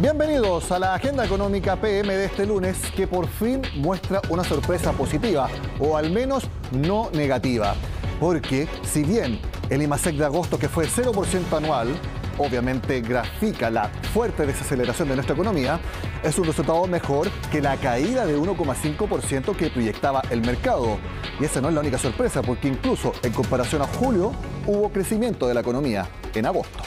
Bienvenidos a la Agenda Económica PM de este lunes, que por fin muestra una sorpresa positiva, o al menos no negativa. Porque si bien el IMASEC de agosto, que fue 0% anual, obviamente grafica la fuerte desaceleración de nuestra economía, es un resultado mejor que la caída de 1,5% que proyectaba el mercado. Y esa no es la única sorpresa, porque incluso en comparación a julio hubo crecimiento de la economía en agosto.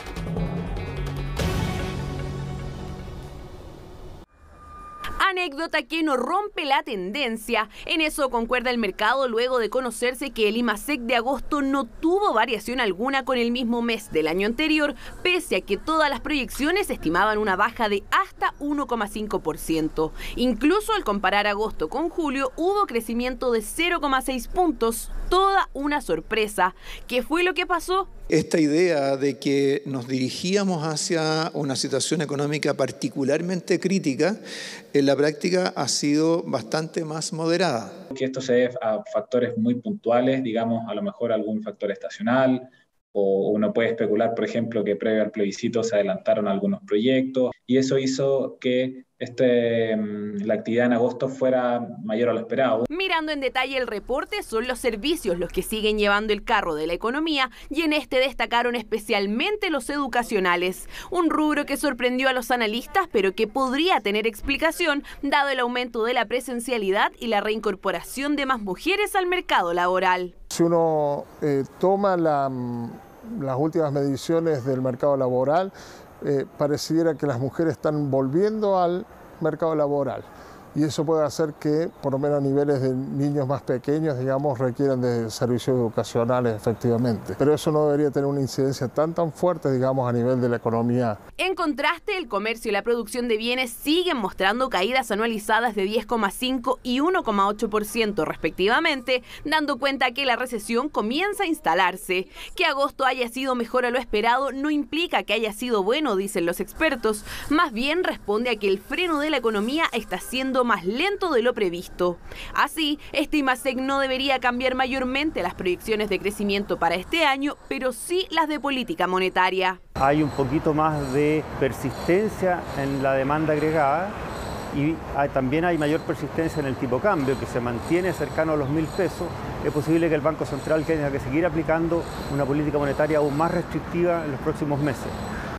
Anécdota que no rompe la tendencia. En eso concuerda el mercado luego de conocerse que el IMASEC de agosto no tuvo variación alguna con el mismo mes del año anterior, pese a que todas las proyecciones estimaban una baja de hasta 1,5%. Incluso al comparar agosto con julio hubo crecimiento de 0,6 puntos. Toda una sorpresa. ¿Qué fue lo que pasó? Esta idea de que nos dirigíamos hacia una situación económica particularmente crítica, en la práctica ha sido bastante más moderada. Que esto se debe a factores muy puntuales, digamos, a lo mejor algún factor estacional, o uno puede especular, por ejemplo, que previo al plebiscito se adelantaron algunos proyectos, y eso hizo que la actividad en agosto fuera mayor a lo esperado. Mirando en detalle el reporte, son los servicios los que siguen llevando el carro de la economía, y en este destacaron especialmente los educacionales, un rubro que sorprendió a los analistas, pero que podría tener explicación dado el aumento de la presencialidad y la reincorporación de más mujeres al mercado laboral. Si uno toma las últimas mediciones del mercado laboral, pareciera que las mujeres están volviendo al mercado laboral, y eso puede hacer que, por lo menos a niveles de niños más pequeños, digamos, requieran de servicios educacionales efectivamente. Pero eso no debería tener una incidencia tan fuerte, digamos, a nivel de la economía. En contraste, el comercio y la producción de bienes siguen mostrando caídas anualizadas de 10,5 y 1,8% respectivamente, dando cuenta que la recesión comienza a instalarse. Que agosto haya sido mejor a lo esperado no implica que haya sido bueno, dicen los expertos. Más bien responde a que el freno de la economía está siendo más lento de lo previsto. Así, este IMASEC no debería cambiar mayormente las proyecciones de crecimiento para este año, pero sí las de política monetaria. Hay un poquito más de persistencia en la demanda agregada y también hay mayor persistencia en el tipo de cambio, que se mantiene cercano a los 1.000 pesos. Es posible que el Banco Central tenga que seguir aplicando una política monetaria aún más restrictiva en los próximos meses.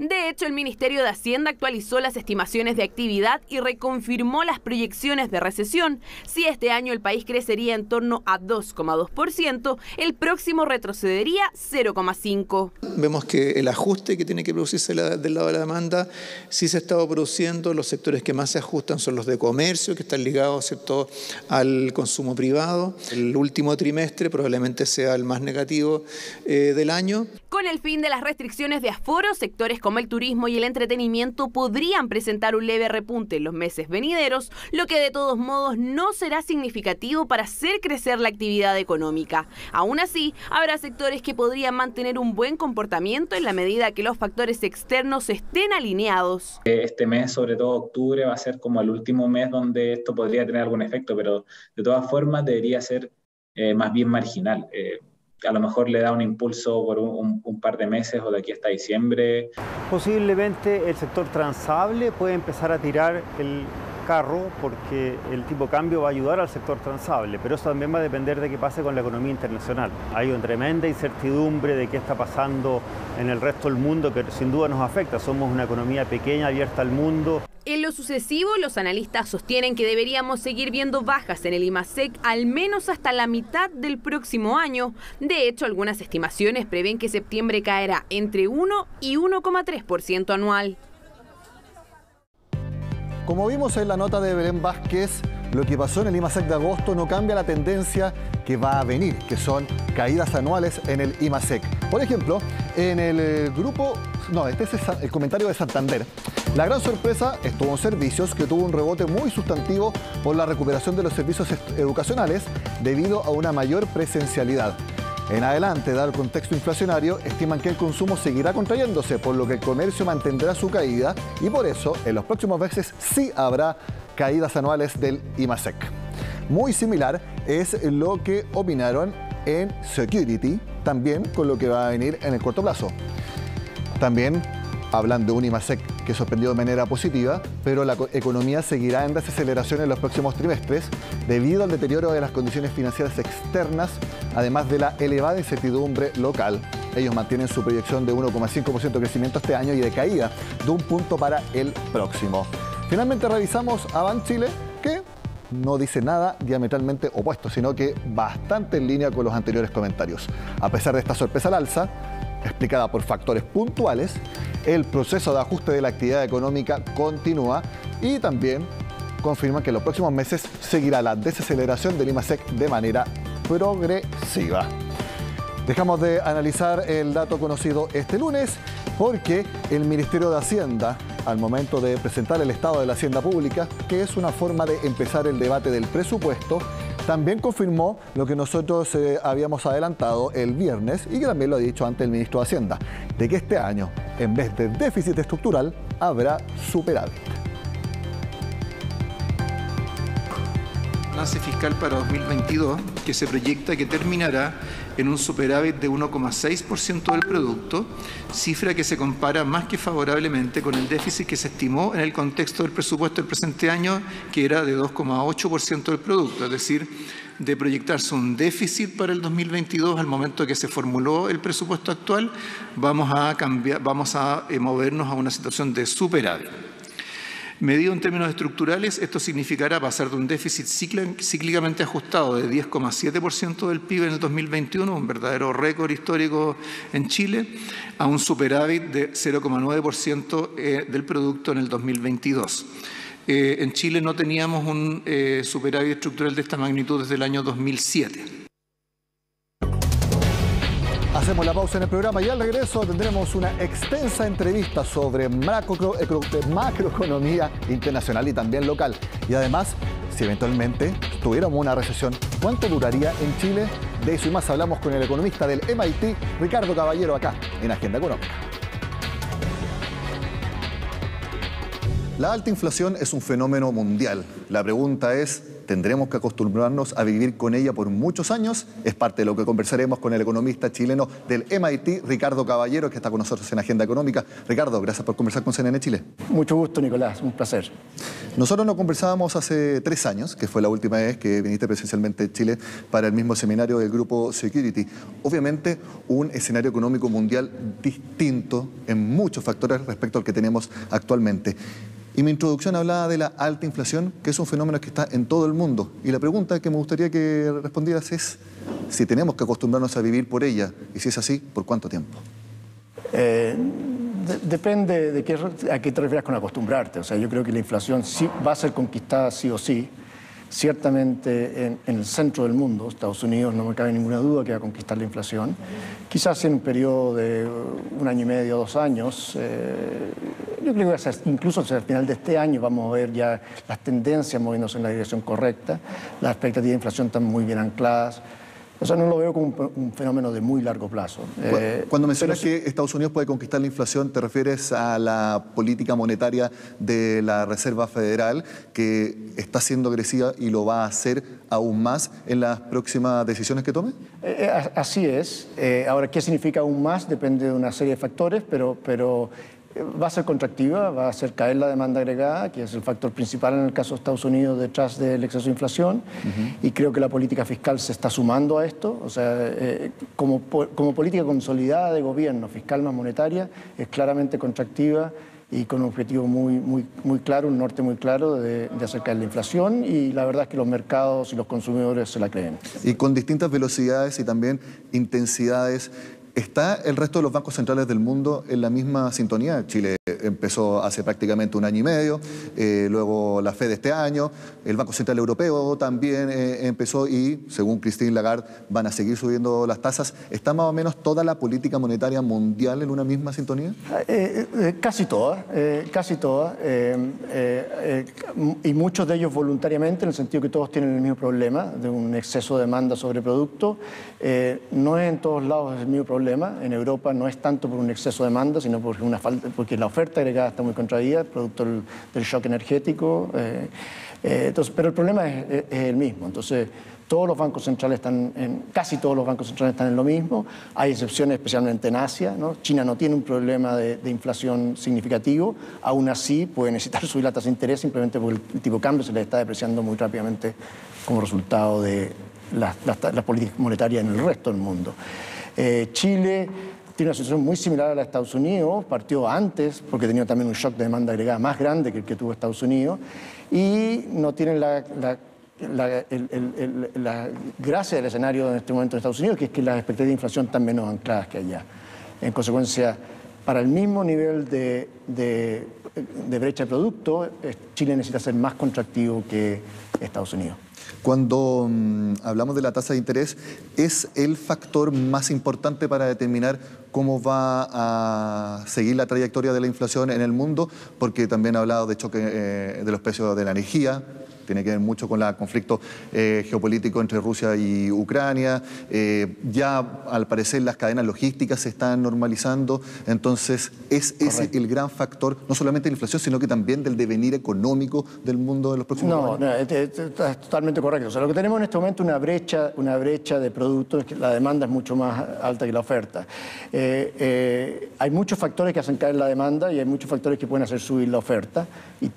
De hecho, el Ministerio de Hacienda actualizó las estimaciones de actividad y reconfirmó las proyecciones de recesión. Si este año el país crecería en torno a 2,2%, el próximo retrocedería 0,5%. Vemos que el ajuste que tiene que producirse del lado de la demanda sí se ha estado produciendo. Los sectores que más se ajustan son los de comercio, que están ligados, ¿cierto?, al consumo privado. El último trimestre probablemente sea el más negativo del año. Con el fin de las restricciones de aforo, sectores como el turismo y el entretenimiento podrían presentar un leve repunte en los meses venideros, lo que de todos modos no será significativo para hacer crecer la actividad económica. Aún así, habrá sectores que podrían mantener un buen comportamiento en la medida que los factores externos estén alineados. Este mes, sobre todo octubre, va a ser como el último mes donde esto podría tener algún efecto, pero de todas formas debería ser más bien marginal. A lo mejor le da un impulso por un par de meses o de aquí hasta diciembre. Posiblemente el sector transable puede empezar a tirar el carro porque el tipo de cambio va a ayudar al sector transable, pero eso también va a depender de qué pase con la economía internacional. Hay una tremenda incertidumbre de qué está pasando en el resto del mundo que sin duda nos afecta. Somos una economía pequeña, abierta al mundo. En lo sucesivo, los analistas sostienen que deberíamos seguir viendo bajas en el IMASEC al menos hasta la mitad del próximo año. De hecho, algunas estimaciones prevén que septiembre caerá entre 1 y 1,3% anual. Como vimos en la nota de Belén Vázquez, lo que pasó en el IMASEC de agosto no cambia la tendencia que va a venir, que son caídas anuales en el IMASEC. Por ejemplo, en el grupo... No, este es el comentario de Santander. La gran sorpresa estuvo en servicios, que tuvo un rebote muy sustantivo por la recuperación de los servicios educacionales debido a una mayor presencialidad. En adelante, dado el contexto inflacionario, estiman que el consumo seguirá contrayéndose, por lo que el comercio mantendrá su caída y por eso en los próximos meses sí habrá caídas anuales del IMASEC. Muy similar es lo que opinaron en Security, también con lo que va a venir en el corto plazo. También hablan de un IMASEC que sorprendió de manera positiva, pero la economía seguirá en desaceleración en los próximos trimestres debido al deterioro de las condiciones financieras externas, además de la elevada incertidumbre local. Ellos mantienen su proyección de 1,5% de crecimiento este año y de caída de 1 punto para el próximo. Finalmente revisamos a Banchile, que no dice nada diametralmente opuesto, sino que bastante en línea con los anteriores comentarios. A pesar de esta sorpresa al alza, explicada por factores puntuales, el proceso de ajuste de la actividad económica continúa y también confirma que en los próximos meses seguirá la desaceleración del IMASEC de manera progresiva. Dejamos de analizar el dato conocido este lunes porque el Ministerio de Hacienda, al momento de presentar el estado de la Hacienda Pública, que es una forma de empezar el debate del presupuesto, también confirmó lo que nosotros habíamos adelantado el viernes y que también lo ha dicho antes el ministro de Hacienda, de que este año, en vez de déficit estructural, habrá superávit. Balance fiscal para 2022 que se proyecta que terminará en un superávit de 1,6% del producto, cifra que se compara más que favorablemente con el déficit que se estimó en el contexto del presupuesto del presente año, que era de 2,8% del producto, es decir, de proyectarse un déficit para el 2022 al momento que se formuló el presupuesto actual, vamos a movernos a una situación de superávit. Medido en términos estructurales, esto significará pasar de un déficit cíclicamente ajustado de 10,7% del PIB en el 2021, un verdadero récord histórico en Chile, a un superávit de 0,9% del producto en el 2022. En Chile no teníamos un superávit estructural de esta magnitud desde el año 2007. Hacemos la pausa en el programa y al regreso tendremos una extensa entrevista sobre macroeconomía internacional y también local. Y además, si eventualmente tuviéramos una recesión, ¿cuánto duraría en Chile? De eso y más hablamos con el economista del MIT, Ricardo Caballero, acá en Agenda Económica. La alta inflación es un fenómeno mundial. La pregunta es, ¿tendremos que acostumbrarnos a vivir con ella por muchos años? Es parte de lo que conversaremos con el economista chileno del MIT, Ricardo Caballero, que está con nosotros en Agenda Económica. Ricardo, gracias por conversar con CNN Chile. Mucho gusto, Nicolás, un placer. Nosotros nos conversábamos hace 3 años, que fue la última vez que viniste presencialmente a Chile para el mismo seminario del grupo Security. Obviamente, un escenario económico mundial distinto en muchos factores respecto al que tenemos actualmente. Y mi introducción hablaba de la alta inflación, que es un fenómeno que está en todo el mundo. Y la pregunta que me gustaría que respondieras es si tenemos que acostumbrarnos a vivir por ella, y si es así, ¿por cuánto tiempo? Depende de a qué te refieres con acostumbrarte. O sea, yo creo que la inflación sí va a ser conquistada sí o sí. Ciertamente en el centro del mundo, Estados Unidos, no me cabe ninguna duda que va a conquistar la inflación. Quizás en un periodo de 1 año y medio, 2 años. Yo creo que va a ser, incluso hacia el final de este año vamos a ver ya las tendencias moviéndose en la dirección correcta. Las expectativas de inflación están muy bien ancladas. O sea, no lo veo como un fenómeno de muy largo plazo. Cuando mencionas que Estados Unidos puede conquistar la inflación, ¿te refieres a la política monetaria de la Reserva Federal, que está siendo agresiva y lo va a hacer aún más en las próximas decisiones que tome? Así es. Ahora, ¿qué significa aún más? Depende de una serie de factores, pero va a ser contractiva, va a hacer caer la demanda agregada, que es el factor principal en el caso de Estados Unidos detrás del exceso de inflación, y creo que la política fiscal se está sumando a esto. O sea, como política consolidada de gobierno, fiscal más monetaria, es claramente contractiva y con un objetivo muy claro, un norte muy claro de hacer caer la inflación, y la verdad es que los mercados y los consumidores se la creen. Y con distintas velocidades y también intensidades. ¿Está el resto de los bancos centrales del mundo en la misma sintonía? Chile empezó hace prácticamente 1 año y medio, luego la Fed este año, el Banco Central Europeo también empezó y, según Christine Lagarde, van a seguir subiendo las tasas. ¿Está más o menos toda la política monetaria mundial en una misma sintonía? Casi toda, y muchos de ellos voluntariamente, en el sentido que todos tienen el mismo problema de un exceso de demanda sobre producto. No es en todos lados el mismo problema. En Europa no es tanto por un exceso de demanda, sino porque la oferta agregada está muy contraída, producto del shock energético. Pero el problema es el mismo. Entonces, Todos los bancos centrales casi todos los bancos centrales están en lo mismo. Hay excepciones, especialmente en Asia, ¿no? China no tiene un problema de inflación significativo. Aún así, puede necesitar subir la tasa de interés simplemente porque el tipo de cambio se le está depreciando muy rápidamente como resultado de las políticas monetarias en el resto del mundo. Chile tiene una situación muy similar a la de Estados Unidos. Partió antes porque tenía también un shock de demanda agregada más grande que el que tuvo Estados Unidos. Y no tiene la gracia del escenario en este momento en Estados Unidos, que es que las expectativas de inflación están menos ancladas que allá. En consecuencia, para el mismo nivel de brecha de producto, Chile necesita ser más contractivo que Estados Unidos. Cuando hablamos de la tasa de interés, ¿es el factor más importante para determinar cómo va a seguir la trayectoria de la inflación en el mundo? Porque también ha hablado de choque de los precios de la energía. Tiene que ver mucho con el conflicto geopolítico entre Rusia y Ucrania. Ya, al parecer, las cadenas logísticas se están normalizando. Entonces, ¿es ese el gran factor, no solamente de la inflación, sino que también del devenir económico del mundo de los próximos años? No, es totalmente correcto. O sea, lo que tenemos en este momento es una brecha de productos, es que la demanda es mucho más alta que la oferta. Hay muchos factores que hacen caer la demanda y hay muchos factores que pueden hacer subir la oferta. Y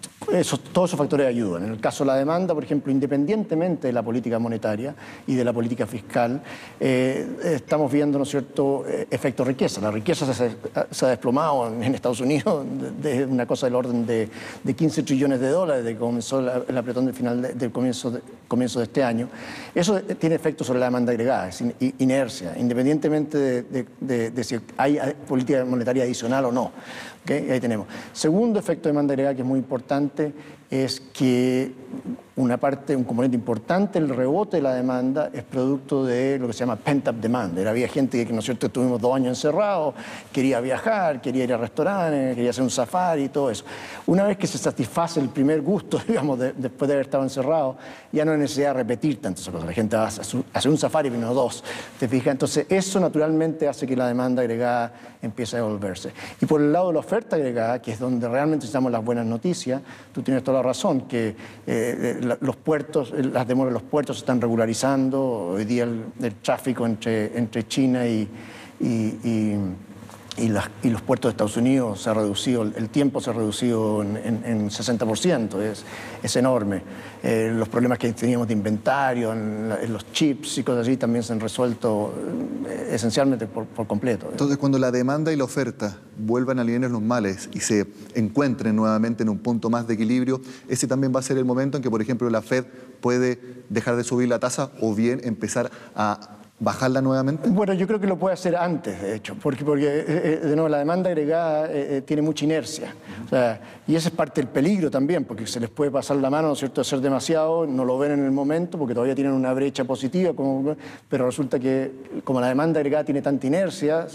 todos esos factores ayudan. En el caso de la demanda, por ejemplo, independientemente de la política monetaria y de la política fiscal, estamos viendo, ¿no es cierto?, efecto riqueza. La riqueza se ha desplomado en Estados Unidos de una cosa del orden de 15 trillones de dólares desde que comenzó el apretón del comienzo de este año. Eso tiene efecto sobre la demanda agregada, es inercia, independientemente de si hay política monetaria adicional o no. ¿Okay? Ahí tenemos. Segundo efecto de demanda agregada que es muy importante es que un componente importante, el rebote de la demanda, es producto de lo que se llama pent-up demand. Había gente que, ¿no es cierto?, estuvimos 2 años encerrados, quería viajar, quería ir a restaurantes, quería hacer un safari y todo eso. Una vez que se satisface el primer gusto, digamos, después de haber estado encerrado, ya no hay necesidad de repetir tantas cosas. La gente va a hacer un safari y vino 2, ¿te fijas? Entonces, eso naturalmente hace que la demanda agregada empiece a devolverse. Y por el lado de la oferta agregada, que es donde realmente necesitamos las buenas noticias, tú tienes toda la razón, que los puertos, las demoras de los puertos se están regularizando. Hoy día el tráfico entre China y los puertos de Estados Unidos se ha reducido, el tiempo se ha reducido en 60%, es enorme. Los problemas que teníamos de inventario, en los chips y cosas así también se han resuelto esencialmente por completo. Entonces, cuando la demanda y la oferta vuelvan a alinear los males y se encuentren nuevamente en un punto más de equilibrio, ese también va a ser el momento en que, por ejemplo, la Fed puede dejar de subir la tasa o bien empezar a bajarla nuevamente. Bueno, yo creo que lo puede hacer antes, de hecho, porque de nuevo, la demanda agregada tiene mucha inercia. O sea, y ese es parte del peligro también, porque se les puede pasar la mano, ¿no es cierto?, hacer demasiado, no lo ven en el momento, porque todavía tienen una brecha positiva, pero resulta que como la demanda agregada tiene tanta inercia,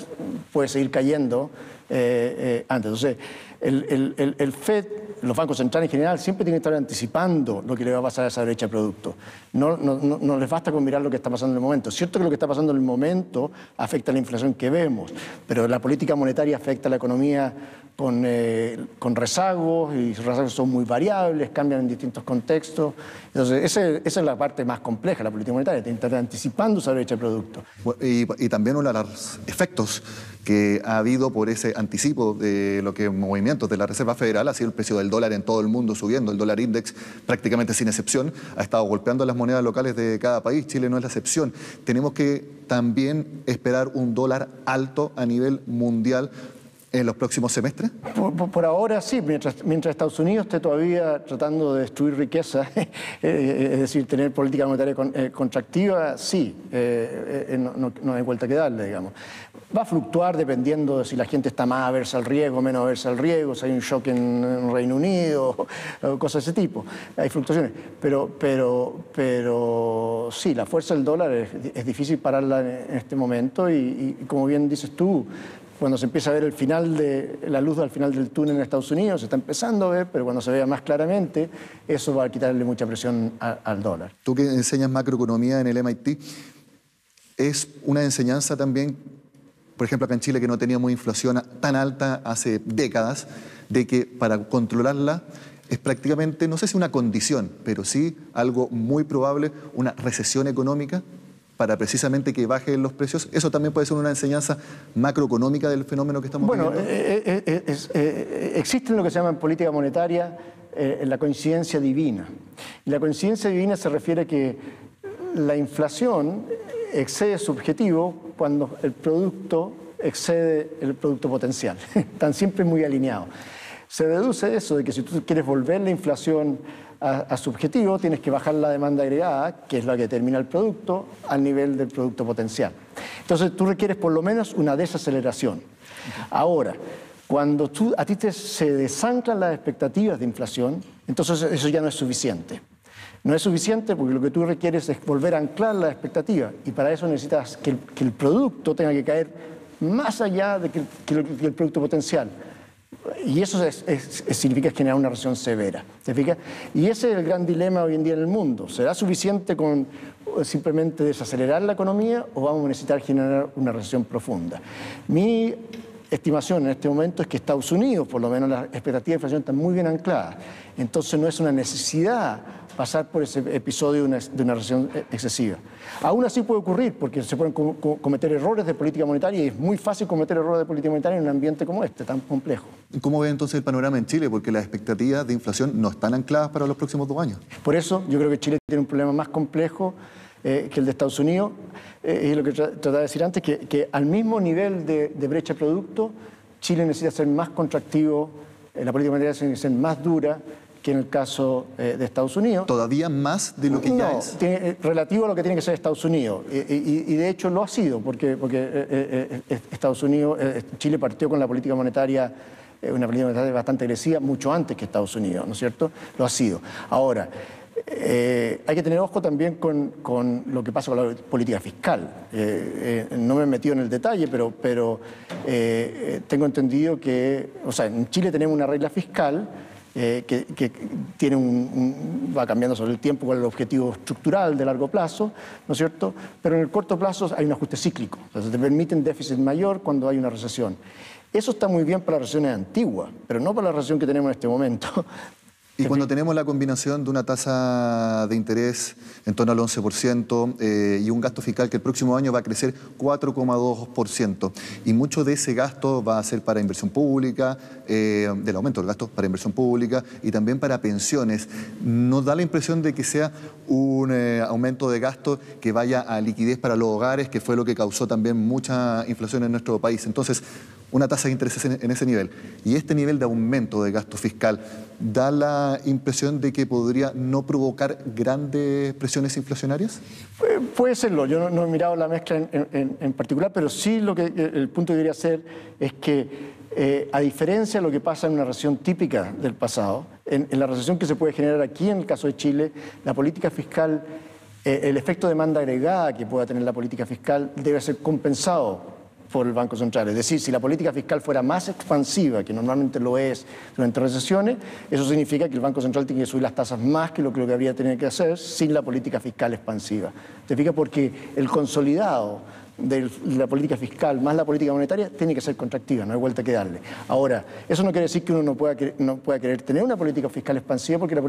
puede seguir cayendo antes. Entonces, el FED, los bancos centrales en general, siempre tienen que estar anticipando lo que le va a pasar a esa brecha de producto. No les basta con mirar lo que está pasando en el momento. Es cierto que lo que está pasando en el momento afecta a la inflación que vemos, pero la política monetaria afecta a la economía con rezagos, y los rezagos son muy variables, cambian en distintos contextos. Entonces, esa es la parte más compleja de la política monetaria, tiene que estar anticipando esa brecha de producto. Y también uno de los efectos que ha habido por ese anticipo de lo que movimientos de la Reserva Federal ha sido el precio del dólar en todo el mundo subiendo. El dólar index, prácticamente sin excepción, ha estado golpeando las monedas locales de cada país. Chile no es la excepción. Tenemos que también esperar un dólar alto a nivel mundial en los próximos semestres. Por ahora sí, mientras Estados Unidos esté todavía tratando de destruir riqueza, es decir, tener política monetaria contractiva, sí, no hay vuelta que darle, digamos. Va a fluctuar dependiendo de si la gente está más aversa al riesgo, menos aversa al riesgo, si hay un shock en Reino Unido, cosas de ese tipo. Hay fluctuaciones, pero sí, la fuerza del dólar es difícil pararla en este momento y como bien dices tú, cuando se empieza a ver la luz al final del túnel en Estados Unidos, se está empezando a ver, pero cuando se vea más claramente, eso va a quitarle mucha presión al dólar. Tú que enseñas macroeconomía en el MIT, es una enseñanza también, por ejemplo, acá en Chile, que no teníamos inflación tan alta hace décadas, de que para controlarla es prácticamente, no sé si una condición, pero sí algo muy probable, una recesión económica para precisamente que bajen los precios. Eso también puede ser una enseñanza macroeconómica del fenómeno que estamos viviendo. Existe lo que se llama en política monetaria la coincidencia divina. Y la coincidencia divina se refiere a que la inflación excede su objetivo cuando el producto excede el producto potencial. Están siempre muy alineados. Se deduce eso de que si tú quieres volver la inflación a su objetivo, tienes que bajar la demanda agregada, que es la que determina el producto, al nivel del producto potencial. Entonces tú requieres por lo menos una desaceleración. Ahora, cuando a ti se desanclan las expectativas de inflación, entonces eso ya no es suficiente. No es suficiente porque lo que tú requieres es volver a anclar las expectativas, y para eso necesitas que el producto tenga que caer más allá de que el producto potencial. Y eso significa generar una recesión severa. ¿Te fijas? Y ese es el gran dilema hoy en día en el mundo. ¿Será suficiente con simplemente desacelerar la economía o vamos a necesitar generar una recesión profunda? Mi estimación en este momento es que Estados Unidos, por lo menos las expectativas de inflación están muy bien ancladas. Entonces no es una necesidad pasar por ese episodio de una recesión excesiva. Aún así puede ocurrir, porque se pueden cometer errores de política monetaria, y es muy fácil cometer errores de política monetaria en un ambiente como este, tan complejo. ¿Cómo ve entonces el panorama en Chile? Porque las expectativas de inflación no están ancladas para los próximos 2 años. Por eso yo creo que Chile tiene un problema más complejo que el de Estados Unidos. Es lo que trataba de decir antes, que al mismo nivel de brecha de producto, Chile necesita ser más contractivo, la política monetaria tiene que ser más dura que en el caso de Estados Unidos. ¿Todavía más de lo que ya es? Relativo a lo que tiene que ser Estados Unidos. Y de hecho lo ha sido, porque Estados Unidos, Chile partió con la política monetaria, una política monetaria bastante agresiva, mucho antes que Estados Unidos, ¿no es cierto? Lo ha sido. Ahora, hay que tener ojo también con lo que pasa con la política fiscal. No me he metido en el detalle, pero tengo entendido que, o sea, en Chile tenemos una regla fiscal que tiene va cambiando sobre el tiempo con el objetivo estructural de largo plazo, ¿no es cierto? Pero en el corto plazo hay un ajuste cíclico. Entonces te permiten déficit mayor cuando hay una recesión. Eso está muy bien para las recesiones antiguas, pero no para la recesión que tenemos en este momento. Y cuando tenemos la combinación de una tasa de interés en torno al 11% y un gasto fiscal que el próximo año va a crecer 4,2%, y mucho de ese gasto va a ser para inversión pública, del aumento del gasto para inversión pública y también para pensiones, ¿nos da la impresión de que sea un aumento de gasto que vaya a liquidez para los hogares, que fue lo que causó también mucha inflación en nuestro país? Entonces, una tasa de interés en ese nivel y este nivel de aumento de gasto fiscal, ¿da la impresión de que podría no provocar grandes presiones inflacionarias? Puede serlo. Yo no he mirado la mezcla en particular, pero sí el punto que debería ser es que, a diferencia de lo que pasa en una recesión típica del pasado, en la recesión que se puede generar aquí en el caso de Chile, la política fiscal, el efecto de demanda agregada que pueda tener la política fiscal debe ser compensado por el Banco Central. Es decir, si la política fiscal fuera más expansiva, que normalmente lo es durante recesiones, eso significa que el Banco Central tiene que subir las tasas más que lo que habría tenido que hacer sin la política fiscal expansiva. ¿Te fijas? Porque el consolidado de la política fiscal más la política monetaria tiene que ser contractiva, no hay vuelta que darle. Ahora, eso no quiere decir que uno no pueda querer tener una política fiscal expansiva, porque la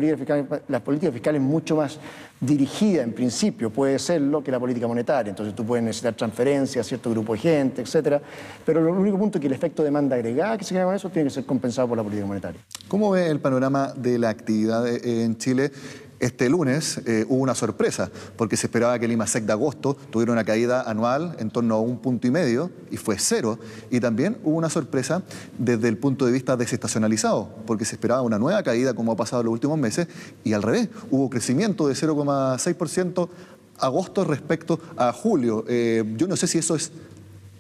política fiscal es mucho más dirigida en principio, puede serlo, que la política monetaria. Entonces tú puedes necesitar transferencias a cierto grupo de gente, etcétera. Pero el único punto es que el efecto de demanda agregada que se genera con eso tiene que ser compensado por la política monetaria. ¿Cómo ve el panorama de la actividad en Chile? Este lunes hubo una sorpresa, porque se esperaba que el IMASEC de agosto tuviera una caída anual en torno a 1,5 puntos y fue 0. Y también hubo una sorpresa desde el punto de vista desestacionalizado, porque se esperaba una nueva caída como ha pasado en los últimos meses, y al revés, hubo crecimiento de 0,6% agosto respecto a julio. Yo no sé si eso es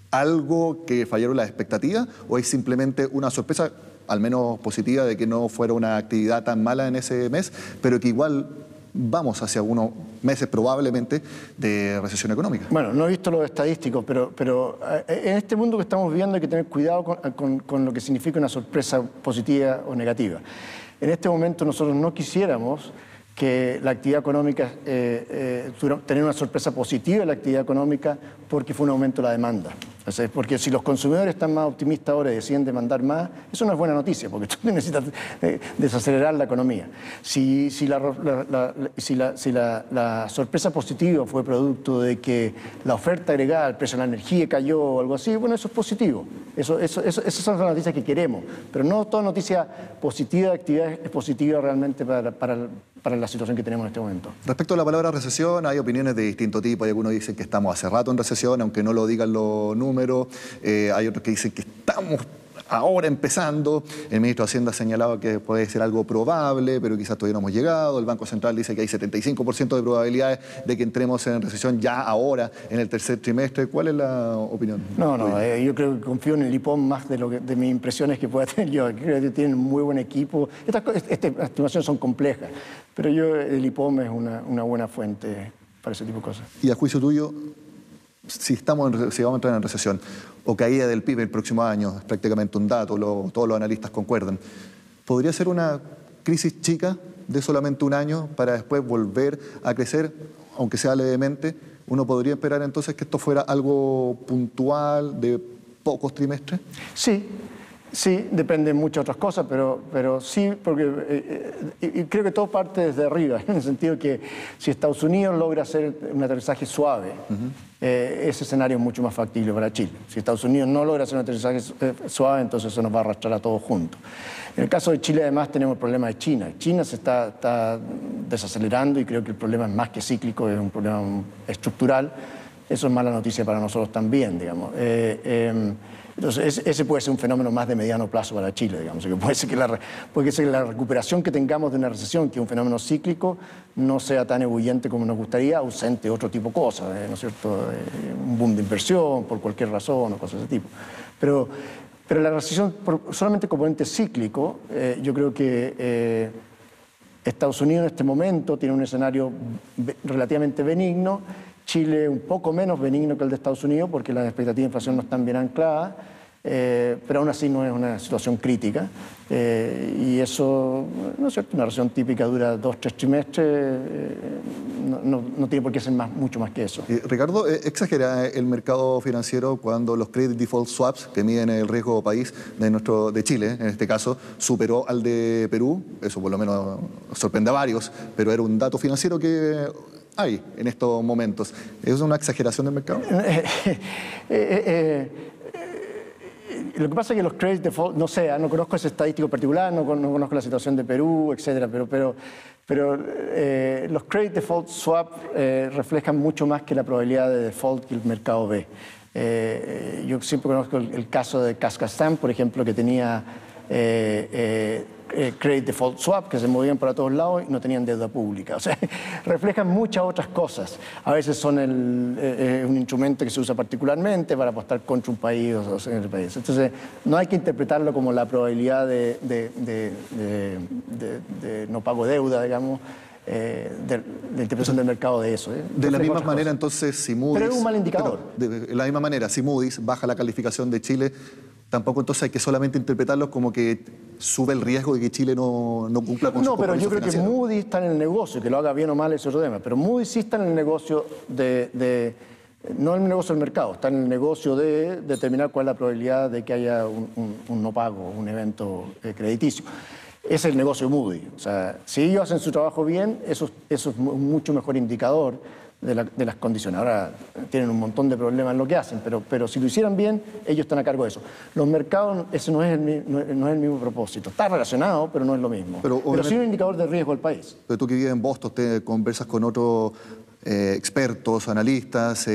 algo que fallaron las expectativas o es simplemente una sorpresa, al menos positiva, de que no fuera una actividad tan mala en ese mes, pero que igual vamos hacia unos meses probablemente de recesión económica. Bueno, no he visto los estadísticos, pero en este mundo que estamos viviendo hay que tener cuidado con lo que significa una sorpresa positiva o negativa. En este momento nosotros no quisiéramos que la actividad económica, tener una sorpresa positiva en la actividad económica porque fue un aumento de la demanda. O sea, porque si los consumidores están más optimistas ahora y deciden demandar más, eso no es buena noticia, porque tú necesitas desacelerar la economía. Si la sorpresa positiva fue producto de que la oferta agregada, el precio de la energía cayó o algo así, bueno, eso es positivo. Esas son las noticias que queremos. Pero no toda noticia positiva de actividad es positiva realmente para la situación que tenemos en este momento. Respecto a la palabra recesión, hay opiniones de distinto tipo. Hay algunos que dicen que estamos hace rato en recesión, aunque no lo digan los números. Hay otros que dicen que estamos ahora empezando. El ministro de Hacienda señalaba que puede ser algo probable, pero quizás todavía no hemos llegado. El Banco Central dice que hay 75% de probabilidades de que entremos en recesión ya ahora, en el tercer trimestre. ¿Cuál es la opinión? Yo creo que confío en el IPOM más de mis impresiones que pueda tener yo. Creo que tienen muy buen equipo. Estas estimaciones son complejas, pero el IPOM es una buena fuente para ese tipo de cosas. Y a juicio tuyo, si vamos a entrar en recesión o caída del PIB el próximo año, es prácticamente un dato, todos los analistas concuerdan, ¿podría ser una crisis chica de solamente un año para después volver a crecer, aunque sea levemente? ¿Uno podría esperar entonces que esto fuera algo puntual de pocos trimestres? Sí, depende de muchas otras cosas, pero sí, porque creo que todo parte desde arriba, en el sentido que si Estados Unidos logra hacer un aterrizaje suave, ese escenario es mucho más factible para Chile. Si Estados Unidos no logra hacer un aterrizaje suave, entonces eso nos va a arrastrar a todos juntos. En el caso de Chile, además, tenemos el problema de China. China se está desacelerando y creo que el problema es más que cíclico, es un problema estructural. Eso es mala noticia para nosotros también, digamos. Entonces, ese puede ser un fenómeno más de mediano plazo para Chile, digamos. Que puede ser que la recuperación que tengamos de una recesión, que es un fenómeno cíclico, no sea tan ebulliente como nos gustaría, ausente otro tipo de cosas, ¿no es cierto? Un boom de inversión, por cualquier razón, o cosas de ese tipo. Pero la recesión, solamente componente cíclico, yo creo que Estados Unidos en este momento tiene un escenario relativamente benigno. Chile un poco menos benigno que el de Estados Unidos porque las expectativas de inflación no están bien ancladas, pero aún así no es una situación crítica. Y eso, ¿no es cierto? Una recesión típica dura 2-3 trimestres, no tiene por qué ser mucho más que eso. Ricardo, ¿exagera el mercado financiero cuando los credit default swaps, que miden el riesgo país de Chile, en este caso, superó al de Perú? Eso por lo menos sorprende a varios, pero era un dato financiero que hay en estos momentos. ¿Es una exageración del mercado? Lo que pasa es que los credit default, no conozco ese estadístico particular, no conozco la situación de Perú, etcétera, pero los credit default swap reflejan mucho más que la probabilidad de default que el mercado ve. Yo siempre conozco el caso de Kazakhstán, por ejemplo, que tenía credit default swap, que se movían para todos lados y no tenían deuda pública. O sea, reflejan muchas otras cosas. A veces son un instrumento que se usa particularmente para apostar contra un país o en el país. Entonces, no hay que interpretarlo como la probabilidad de no pago de deuda, digamos, de interpretación del mercado de eso. De la misma manera, entonces, si Moody's... Pero es un mal indicador. De la misma manera, si Moody's baja la calificación de Chile, tampoco entonces hay que solamente interpretarlos como que sube el riesgo de que Chile no cumpla con sus compromisos. No, pero yo creo que Moody's está en el negocio, que lo haga bien o mal es otro tema, pero Moody's sí está en el negocio no en el negocio del mercado, está en el negocio de determinar cuál es la probabilidad de que haya un no pago, un evento crediticio. Ese es el negocio de Moody's. O sea, si ellos hacen su trabajo bien, eso es un mucho mejor indicador de las condiciones. Ahora tienen un montón de problemas en lo que hacen, pero si lo hicieran bien, ellos están a cargo de eso. Los mercados, ese no es el mismo propósito. Está relacionado, pero no es lo mismo. Pero sí es un indicador de riesgo del país. Pero tú que vives en Boston, te conversas con otros expertos, analistas.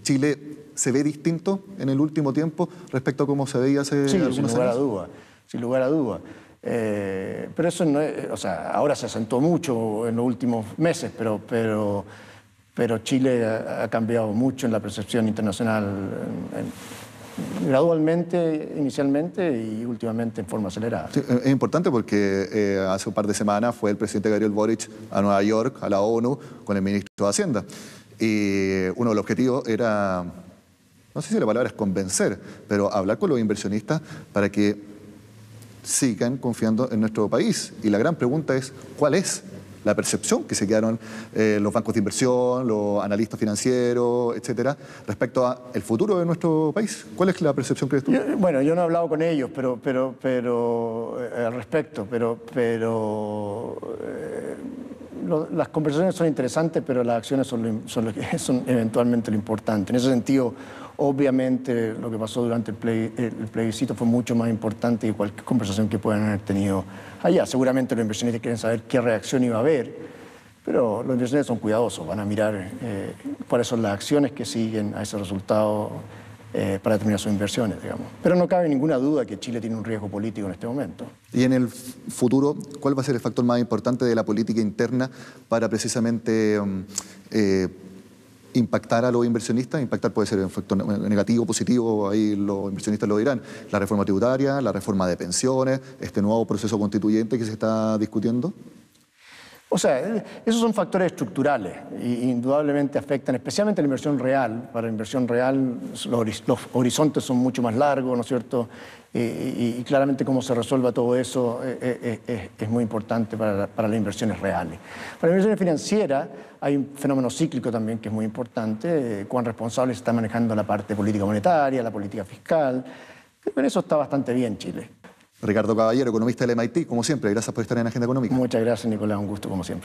¿Chile se ve distinto en el último tiempo respecto a cómo se veía hace algunos años? Sin lugar a duda. Pero eso no es, o sea, ahora se asentó mucho en los últimos meses, pero Chile ha cambiado mucho en la percepción internacional, gradualmente, inicialmente y últimamente en forma acelerada. Sí, es importante porque hace un par de semanas fue el presidente Gabriel Boric a Nueva York, a la ONU, con el ministro de Hacienda. Y uno de los objetivos era, no sé si la palabra es convencer, pero hablar con los inversionistas para que sigan confiando en nuestro país. Y la gran pregunta es, ¿cuál es la percepción que se quedaron los bancos de inversión, los analistas financieros, etcétera, respecto al futuro de nuestro país. ¿Cuál es la percepción que crees tú? Bueno, yo no he hablado con ellos al respecto, las conversaciones son interesantes, pero las acciones son eventualmente lo importante. En ese sentido, obviamente, lo que pasó durante el plebiscito fue mucho más importante que cualquier conversación que puedan haber tenido allá. Seguramente los inversionistas quieren saber qué reacción iba a haber, pero los inversionistas son cuidadosos, van a mirar cuáles son las acciones que siguen a ese resultado para determinar sus inversiones, digamos. Pero no cabe ninguna duda que Chile tiene un riesgo político en este momento. Y en el futuro, ¿cuál va a ser el factor más importante de la política interna para precisamente impactar a los inversionistas? Impactar puede ser un factor negativo, positivo, ahí los inversionistas lo dirán. La reforma tributaria, la reforma de pensiones, este nuevo proceso constituyente que se está discutiendo. O sea, esos son factores estructurales e indudablemente afectan especialmente la inversión real. Para la inversión real los horizontes son mucho más largos, ¿no es cierto? Y claramente cómo se resuelva todo eso es muy importante para las inversiones reales. Para las inversiones financieras hay un fenómeno cíclico también que es muy importante, cuán responsable se está manejando la parte política monetaria, la política fiscal. Pero eso está bastante bien Chile. Ricardo Caballero, economista del MIT, como siempre, gracias por estar en Agenda Económica. Muchas gracias, Nicolás, un gusto como siempre.